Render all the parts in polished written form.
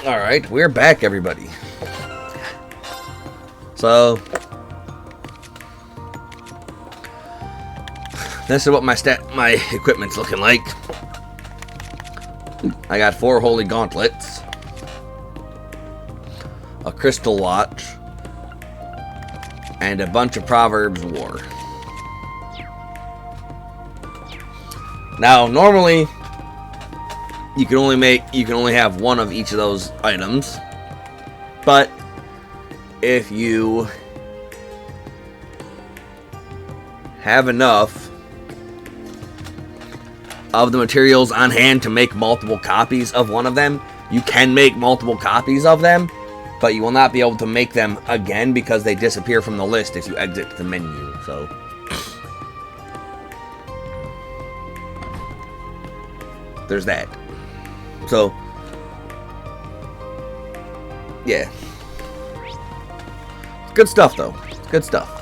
Alright, we're back, everybody. So, this is what my equipment's looking like. I got 4 holy gauntlets, a crystal watch, and a bunch of Proverbs war. Now, normally, you can only have one of each of those items, but if you have enough of the materials on hand to make multiple copies of one of them, you can make multiple copies of them, but you will not be able to make them again because they disappear from the list if you exit the menu. So there's that. So yeah, it's good stuff though. It's good stuff.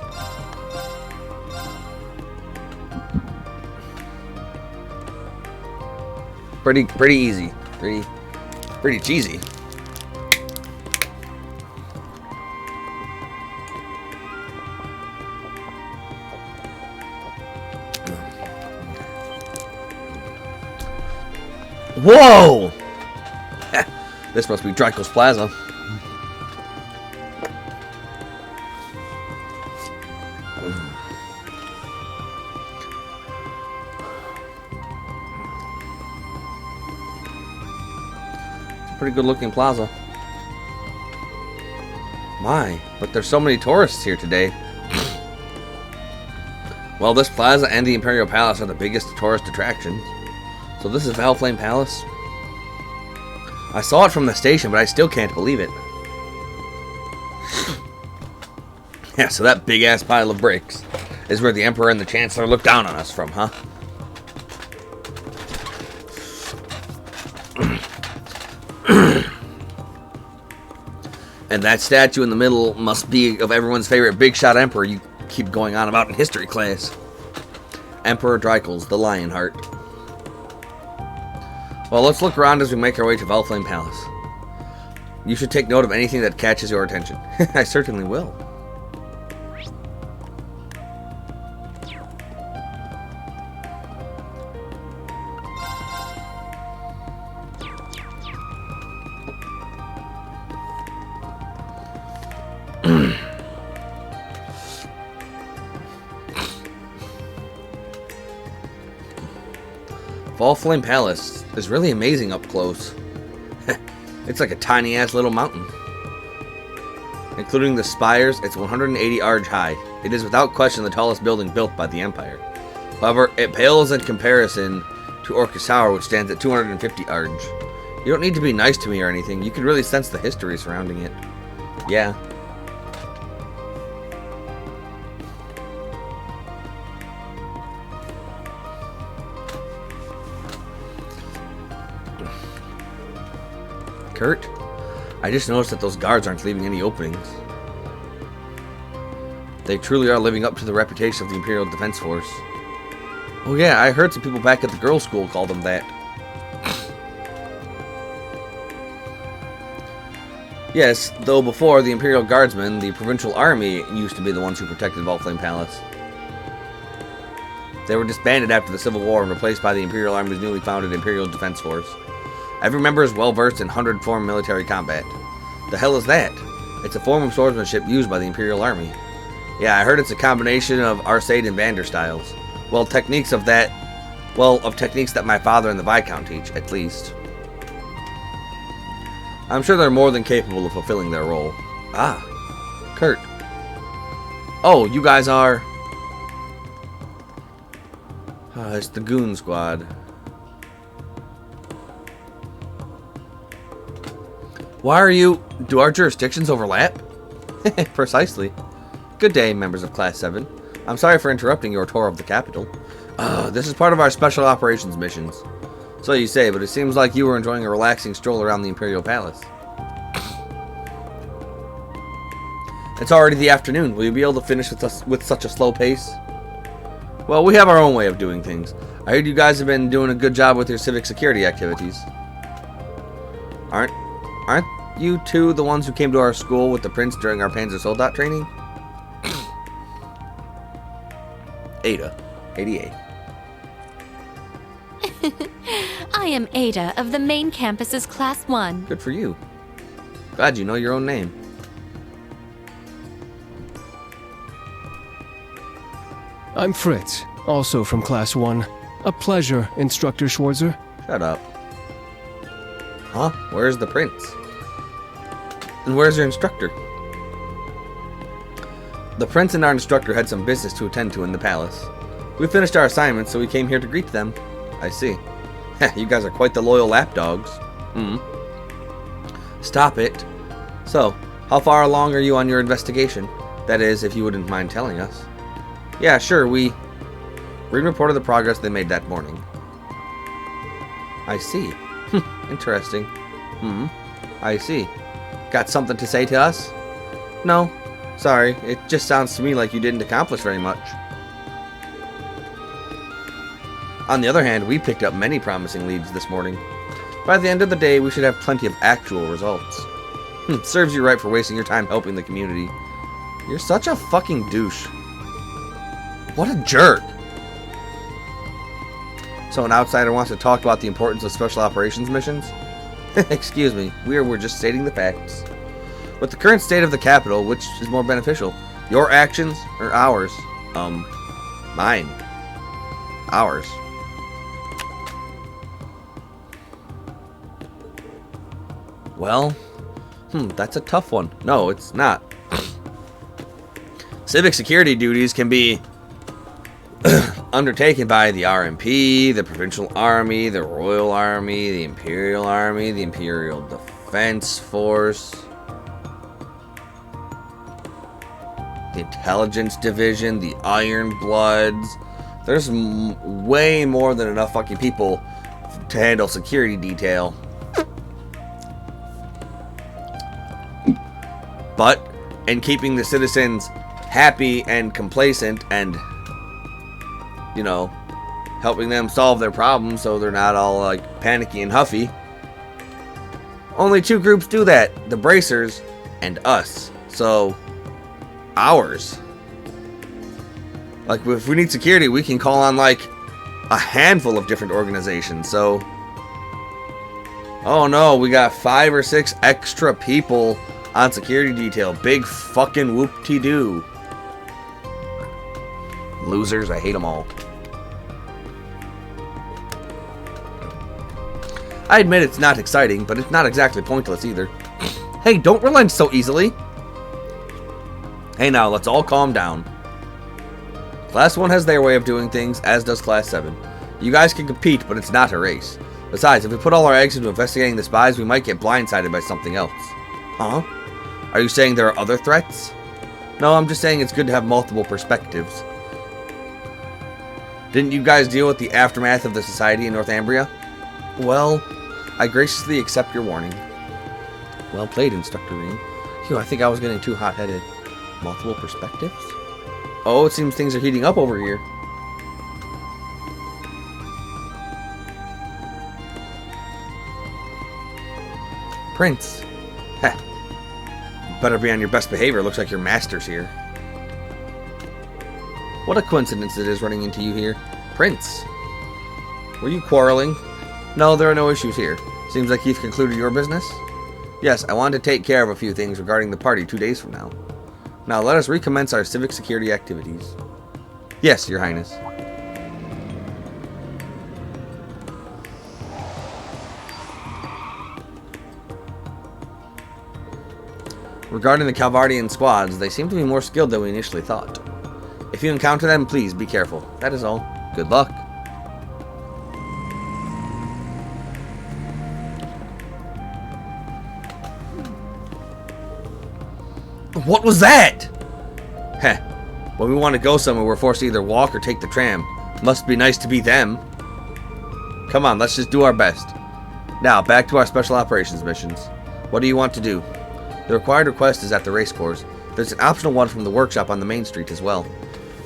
Pretty easy. Pretty cheesy. Whoa! This must be Draco's Plaza. Pretty good looking plaza. My, but there's so many tourists here today. Well, this plaza and the Imperial Palace are the biggest tourist attractions. So this is Valflame Palace. I saw it from the station, but I still can't believe it. Yeah, so that big ass pile of bricks is where the Emperor and the Chancellor look down on us from, huh? And that statue in the middle must be of everyone's favorite big shot Emperor you keep going on about in history class. Emperor Drycles, the Lionheart. Well, let's look around as we make our way to Valflame Palace. You should take note of anything that catches your attention. I certainly will. Valflame Palace is really amazing up close. It's like a tiny ass little mountain. Including the spires, it's 180 arge high. It is without question the tallest building built by the Empire. However, it pales in comparison to Orcus Tower, which stands at 250 arge. You don't need to be nice to me or anything, you can really sense the history surrounding it. Yeah. Kurt, I just noticed that those guards aren't leaving any openings. They truly are living up to the reputation of the Imperial Defense Force. Oh yeah, I heard some people back at the girls' school call them that. Yes, though before the Imperial Guardsmen, the Provincial Army used to be the ones who protected Valflame Palace. They were disbanded after the Civil War and replaced by the Imperial Army's newly founded Imperial Defense Force. Every member is well versed in 100-form military combat. The hell is that? It's a form of swordsmanship used by the Imperial Army. Yeah, I heard it's a combination of Arcade and Vander styles. Well, techniques that my father and the Viscount teach, at least. I'm sure they're more than capable of fulfilling their role. Ah, Kurt. Oh, you guys are... it's the Goon Squad. Why are you... Do our jurisdictions overlap? Precisely. Good day, members of Class 7. I'm sorry for interrupting your tour of the capital. This is part of our special operations missions. So you say, but it seems like you were enjoying a relaxing stroll around the Imperial Palace. It's already the afternoon. Will you be able to finish with such a slow pace? Well, we have our own way of doing things. I heard you guys have been doing a good job with your civic security activities. Aren't you two the ones who came to our school with the prince during our Panzersoldat training? Ada. 88. I am Ada of the main campus's Class 1. Good for you. Glad you know your own name. I'm Fritz, also from Class 1. A pleasure, Instructor Schwarzer. Shut up. Huh? Where's the prince? And where's your instructor? The prince and our instructor had some business to attend to in the palace. We finished our assignments, so we came here to greet them. I see. You guys are quite the loyal lapdogs. Stop it. So, how far along are you on your investigation? That is, if you wouldn't mind telling us. Yeah, sure, Reed reported the progress they made that morning. I see. Interesting. I see. Got something to say to us? No. Sorry, it just sounds to me like you didn't accomplish very much. On the other hand, we picked up many promising leads this morning. By the end of the day, we should have plenty of actual results. Serves you right for wasting your time helping the community. You're such a fucking douche. What a jerk! So an outsider wants to talk about the importance of special operations missions? Excuse me, we're just stating the facts. With the current state of the capital, which is more beneficial? Your actions or ours? Mine. Ours. Well, that's a tough one. No, it's not. Civic security duties can be undertaken by the RMP, the Provincial Army, the Royal Army, the Imperial Defense Force, the Intelligence Division, the Iron Bloods. There's way more than enough fucking people to handle security detail. But in keeping the citizens happy and complacent and, you know, helping them solve their problems so they're not all like panicky and huffy, only two groups do that, the Bracers and us. So ours, like, if we need security, we can call on like a handful of different organizations. So, oh no, we got 5 or 6 extra people on security detail. Big fucking whoop-de-doo. Losers, I hate them all. I admit it's not exciting, but it's not exactly pointless either. Hey, don't relent so easily. Hey now, let's all calm down. Class 1 has their way of doing things, as does Class 7. You guys can compete, but it's not a race. Besides, if we put all our eggs into investigating the spies, we might get blindsided by something else. Huh? Are you saying there are other threats? No, I'm just saying it's good to have multiple perspectives. Didn't you guys deal with the aftermath of the society in Northumbria? Well, I graciously accept your warning. Well played, Instructor Reed. Phew, I think I was getting too hot-headed. Multiple perspectives? Oh, it seems things are heating up over here. Prince. Heh. Better be on your best behavior. Looks like your master's here. What a coincidence it is running into you here. Prince. Were you quarreling? No, there are no issues here. Seems like you've concluded your business. Yes, I wanted to take care of a few things regarding the party 2 days from now. Now let us recommence our civic security activities. Yes, Your Highness. Regarding the Calvardian squads, they seem to be more skilled than we initially thought. If you encounter them, please be careful. That is all. Good luck. What was that? Heh. When we want to go somewhere, we're forced to either walk or take the tram. Must be nice to be them. Come on, let's just do our best. Now, back to our special operations missions. What do you want to do? The required request is at the race course. There's an optional one from the workshop on the main street as well.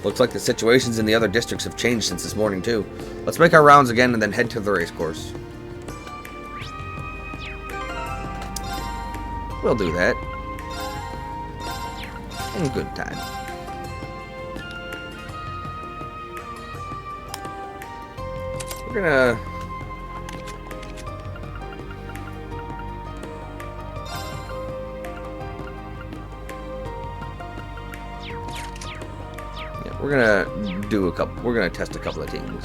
Looks like the situations in the other districts have changed since this morning too. Let's make our rounds again and then head to the race course. We'll do that. In good time. We're gonna... Yeah, we're gonna do a couple... We're gonna test a couple of things.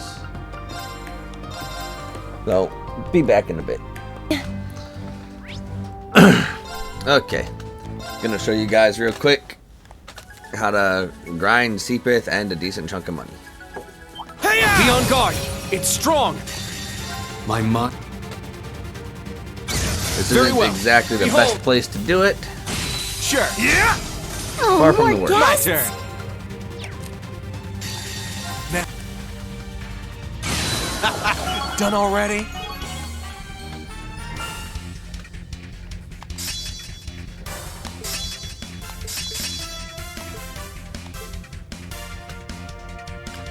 So, be back in a bit. Okay. Gonna show you guys real quick how to grind Seepith and a decent chunk of money. Be on guard. It's strong. My mind. This Very isn't well. exactly the Behold. best place to do it. Sure. Yeah. Oh, Far from more the worst. My guests? turn. Done already?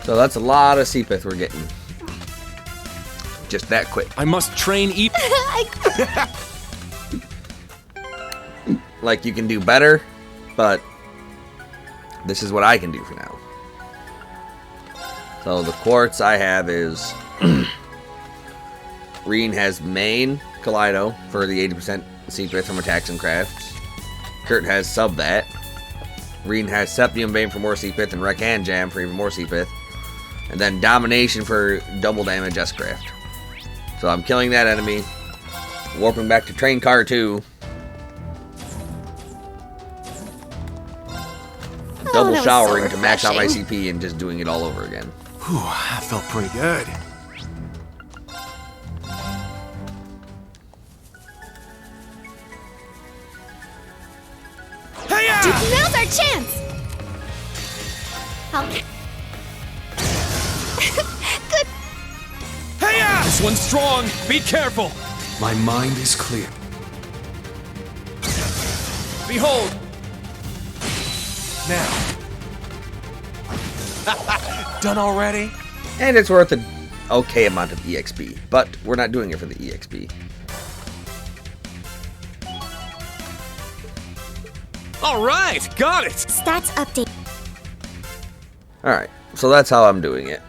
So that's a lot of Seepith we're getting. Just that quick. I must train Like, you can do better, but this is what I can do for now. So the quartz I have is... Reen has main Kaleido for the 80% Seepith from attacks and crafts. Kurt has sub that. Reen has Septium Bane for more Seepith and Rekhan Jam for even more Seepith. And then Domination for double damage S-Craft. So I'm killing that enemy. Warping back to Train Car 2. Double that was so showering to max out my refreshing. CP and just doing it all over again. Whew, that felt pretty good. Now's our chance! I'll... Good. This one's strong. Be careful. My mind is clear. Behold. Now. Done already? And it's worth an okay amount of EXP. But we're not doing it for the EXP. All right, got it. Stats update. Alright, so that's how I'm doing it.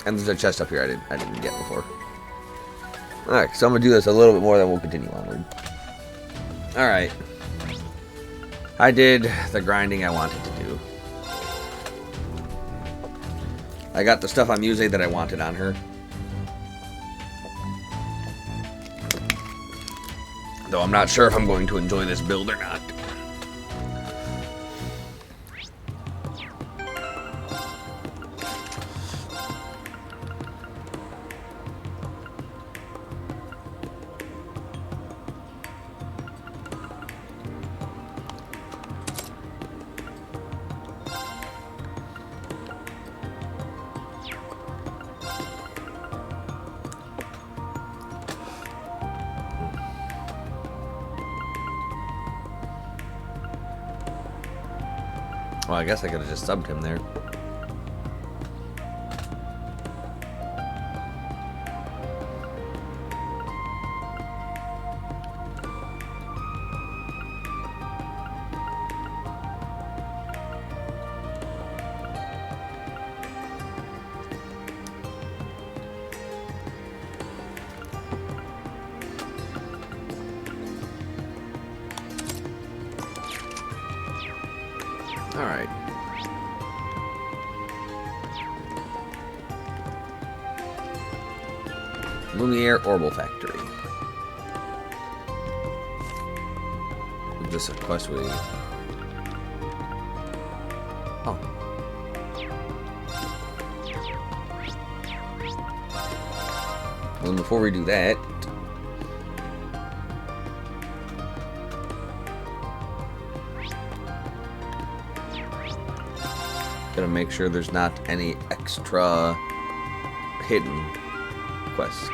And there's a chest up here I didn't get before. Alright, so I'm going to do this a little bit more, then we'll continue onward. Alright. I did the grinding I wanted to do. I got the stuff on Muse that I wanted on her. Though I'm not sure if I'm going to enjoy this build or not. Well, I guess I could have just subbed him there. Alright. Lumiere Orbital Factory. Is this a quest we... Oh. Well, before we do that... Gotta make sure there's not any extra hidden quests.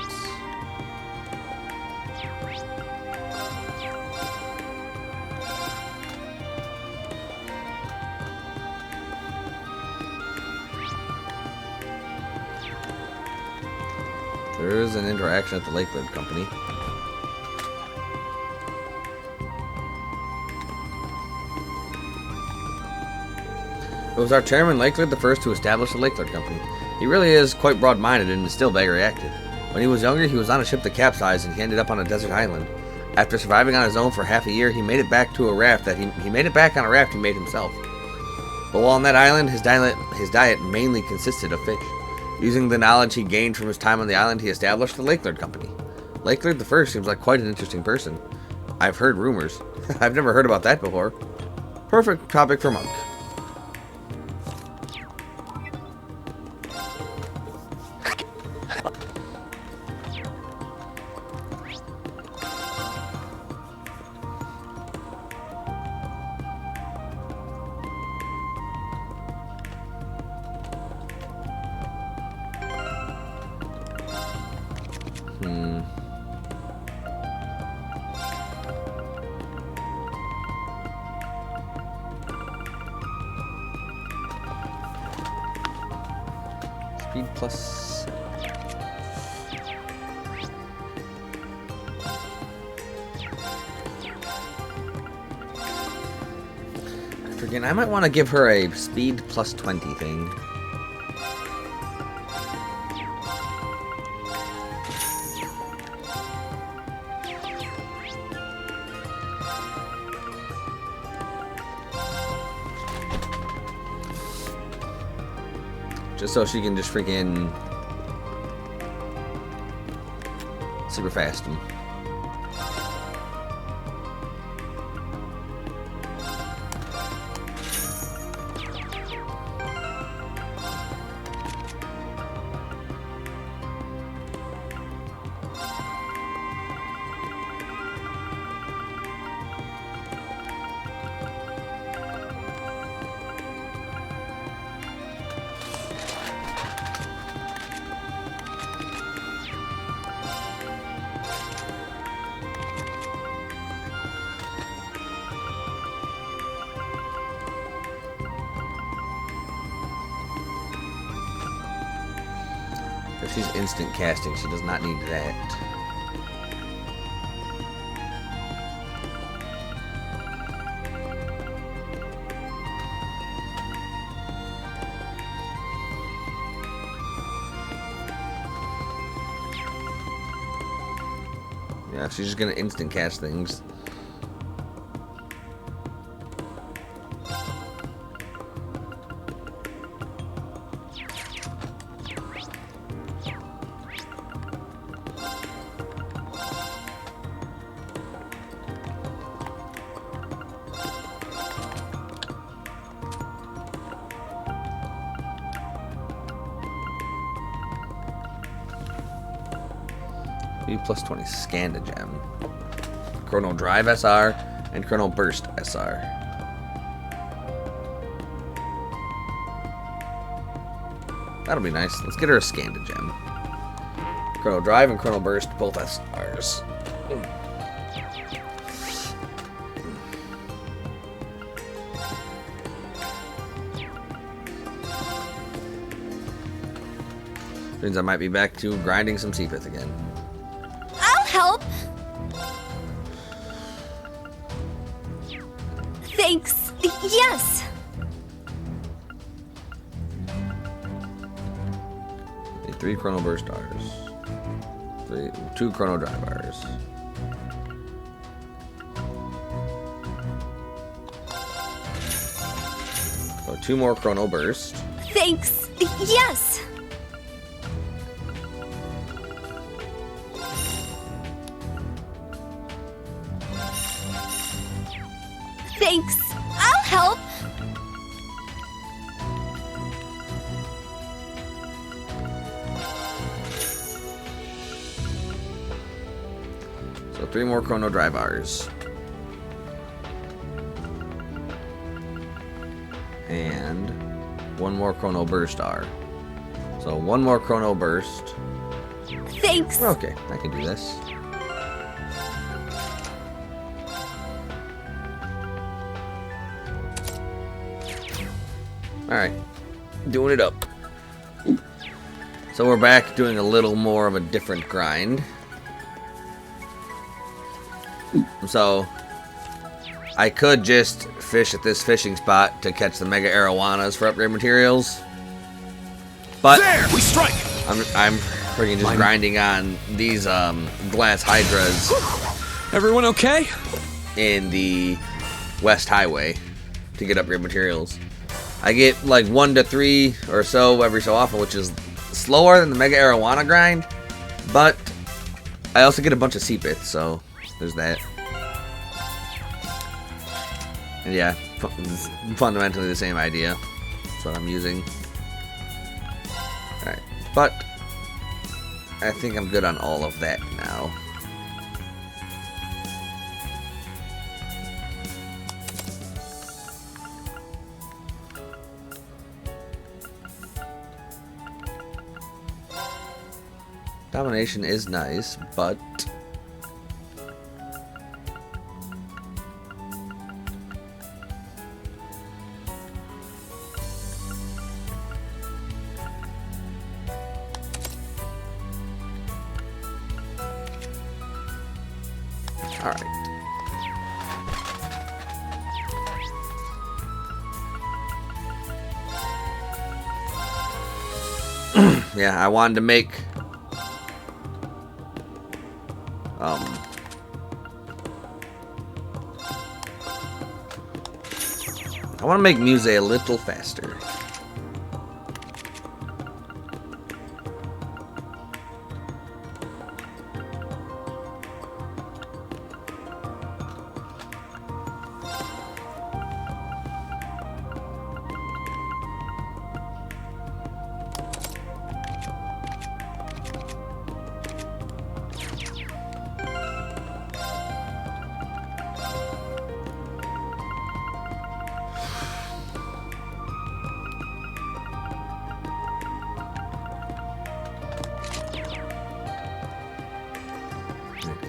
There is an interaction at the Lakebird Company. It was our chairman Lakelord the first to establish the Lakelord Company. He really is quite broad-minded and is still very active. When he was younger, he was on a ship that capsized and he ended up on a desert island. After surviving on his own for half a year, he made it back to a raft that he made it back on a raft he made himself. But while on that island, his diet mainly consisted of fish. Using the knowledge he gained from his time on the island, he established the Lakelord Company. Lakelord the First seems like quite an interesting person. I've heard rumors. I've never heard about that before. Perfect topic for Monk. Speed plus. Again, I might want to give her a speed plus 20 thing. Just so she can just freaking super fast him. If she's instant casting, she does not need that. Yeah, she's just gonna instant cast things. E plus 20 Scanda Gem. Chrono Drive SR and Chrono Burst SR. That'll be nice. Let's get her a Scanda Gem. Chrono Drive and Chrono Burst, both SRs. Means I might be back to grinding some Seathith again. I'll help. Thanks. Yes. Need 3 Chrono Burst R's. 2 Chrono Drive R's. So 2 more Chrono Burst. Thanks. Yes. Thanks. I'll help. So 3 more Chrono Drive R's. And 1 more Chrono Burst R. So 1 more Chrono Burst. Thanks. Okay, I can do this. Alright, doing it up. So we're back doing a little more of a different grind. So, I could just fish at this fishing spot to catch the mega arowanas for upgrade materials. But There! We strike! I'm freaking just grinding on these glass hydras Everyone okay? in the West Highway to get upgrade materials. I get like 1 to 3 or so every so often, which is slower than the mega arowana grind, but I also get a bunch of sea bits, so there's that. And yeah, fundamentally the same idea. That's what I'm using. Alright, but I think I'm good on all of that now. Domination is nice, but all right. Yeah, I wanted to make I want to make Muse a little faster.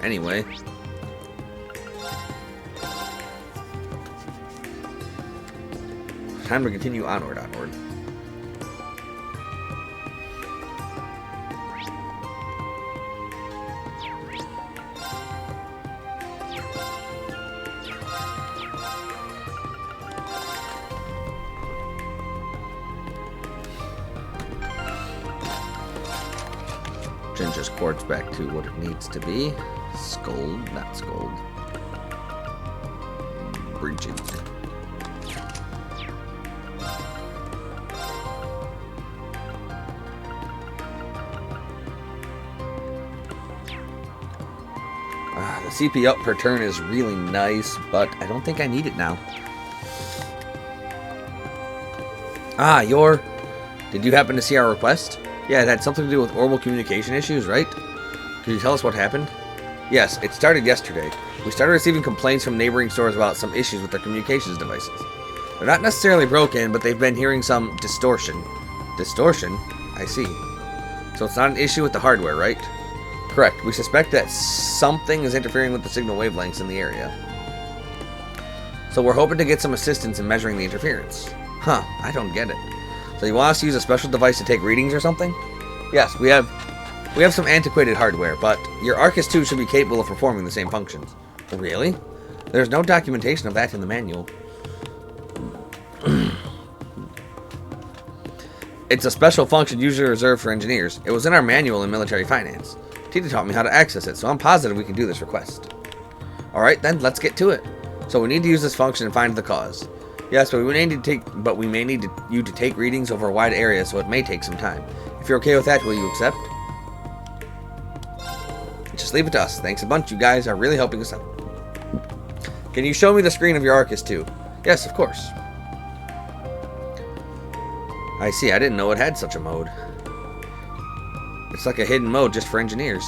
Anyway. Time to continue onward. Changes quartz back to what it needs to be. Scold, not scold. Breaching. The CP up per turn is really nice, but I don't think I need it now. Did you happen to see our request? Yeah, it had something to do with orbital communication issues, right? Could you tell us what happened? Yes, it started yesterday. We started receiving complaints from neighboring stores about some issues with their communications devices. They're not necessarily broken, but they've been hearing some distortion. Distortion? I see. So it's not an issue with the hardware, right? Correct. We suspect that something is interfering with the signal wavelengths in the area. So we're hoping to get some assistance in measuring the interference. Huh, I don't get it. So you want us to use a special device to take readings or something? Yes, we have some antiquated hardware, but your Arcus 2 should be capable of performing the same functions. Really? There's no documentation of that in the manual. It's a special function usually reserved for engineers. It was in our manual in military finance. Tita taught me how to access it, so I'm positive we can do this request. Alright then, let's get to it. So we need to use this function and find the cause. Yes, but we may need you to take readings over a wide area, so it may take some time. If you're okay with that, will you accept? Just leave it to us. Thanks a bunch. You guys are really helping us out. Can you show me the screen of your Arcus 2? Yes, of course. I see. I didn't know it had such a mode. It's like a hidden mode just for engineers.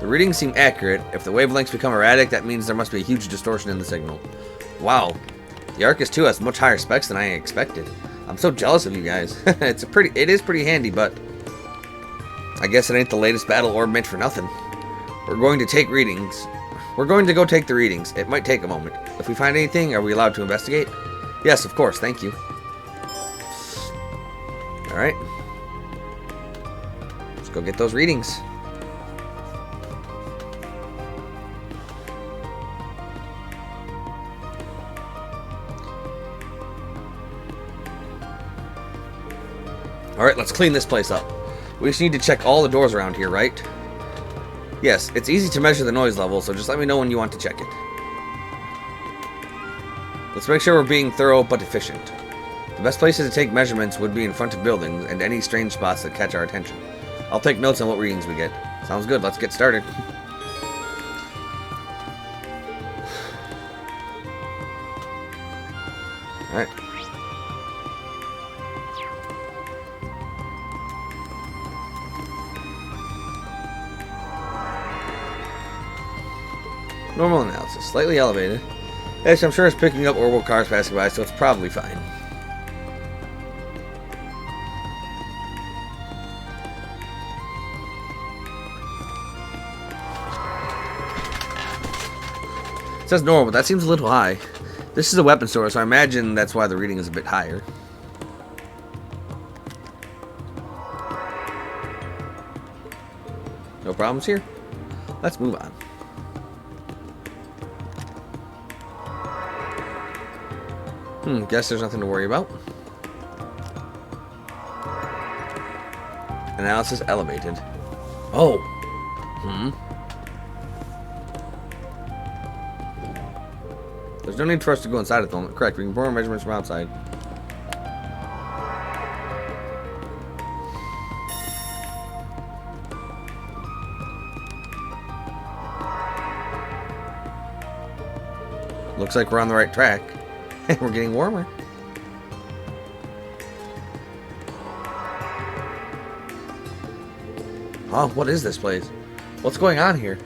The readings seem accurate. If the wavelengths become erratic, that means there must be a huge distortion in the signal. Wow. The Arcus 2 has much higher specs than I expected. I'm so jealous of you guys. It is pretty handy, but I guess it ain't the latest battle orb meant for nothing. We're going to take readings. We're going to go take the readings. It might take a moment. If we find anything, are we allowed to investigate? Yes, of course. Thank you. Alright. Let's go get those readings. Alright, let's clean this place up. We just need to check all the doors around here, right? Yes, it's easy to measure the noise level, so just let me know when you want to check it. Let's make sure we're being thorough but efficient. The best places to take measurements would be in front of buildings and any strange spots that catch our attention. I'll take notes on what readings we get. Sounds good, let's get started. Alright. Normal analysis. Slightly elevated. Yes, I'm sure it's picking up orbital cars passing by, so it's probably fine. It says normal, but that seems a little high. This is a weapon store, so I imagine that's why the reading is a bit higher. No problems here? Let's move on. Guess there's nothing to worry about. Analysis elevated. Oh. There's no need for us to go inside at the moment. Correct, we can perform measurements from outside. Looks like we're on the right track. We're getting warmer. Oh, what is this place? What's going on here?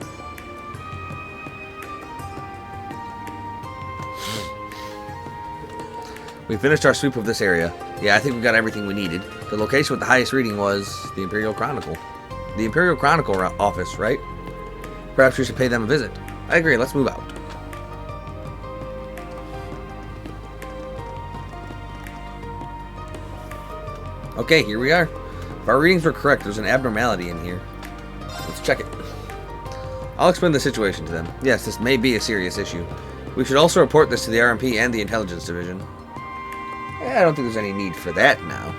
We finished our sweep of this area. Yeah, I think we got everything we needed. The location with the highest reading was the Imperial Chronicle. The Imperial Chronicle office, right? Perhaps we should pay them a visit. I agree, let's move out. Okay, here we are. If our readings were correct, there's an abnormality in here. Let's check it. I'll explain the situation to them. Yes, this may be a serious issue. We should also report this to the RMP and the Intelligence Division. I don't think there's any need for that now.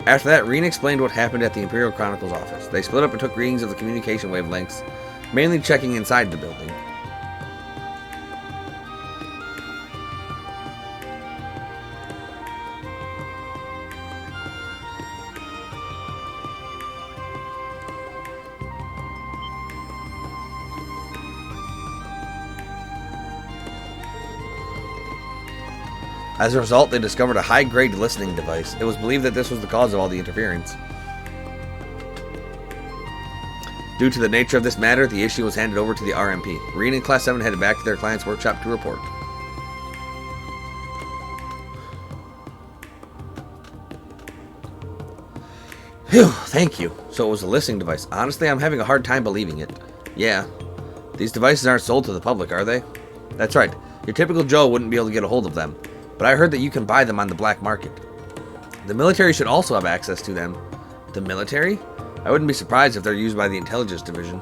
After that, Reen explained what happened at the Imperial Chronicle's office. They split up and took readings of the communication wavelengths, mainly checking inside the building. As a result, they discovered a high-grade listening device. It was believed that this was the cause of all the interference. Due to the nature of this matter, the issue was handed over to the RMP. Reen and Class 7 headed back to their client's workshop to report. Phew, thank you. So it was a listening device. Honestly, I'm having a hard time believing it. Yeah. These devices aren't sold to the public, are they? That's right. Your typical Joe wouldn't be able to get a hold of them. But I heard that you can buy them on the black market. The military should also have access to them. The military? I wouldn't be surprised if they're used by the Intelligence Division.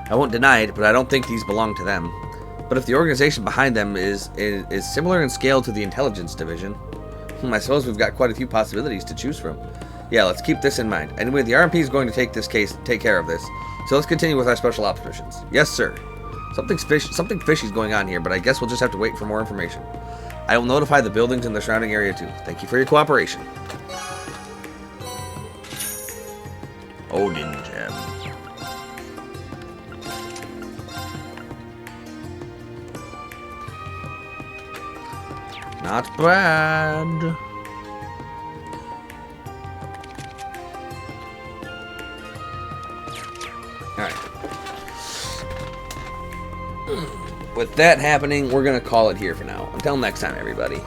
I won't deny it, but I don't think these belong to them. But if the organization behind them is similar in scale to the Intelligence Division, I suppose we've got quite a few possibilities to choose from. Yeah, let's keep this in mind. Anyway, the RMP is going to take care of this. So let's continue with our special ops missions. Yes, sir. Something fishy is going on here, but I guess we'll just have to wait for more information. I will notify the buildings in the surrounding area too. Thank you for your cooperation. Odin Gem. Not bad. Alright. With that happening, we're going to call it here for now. Until next time, everybody.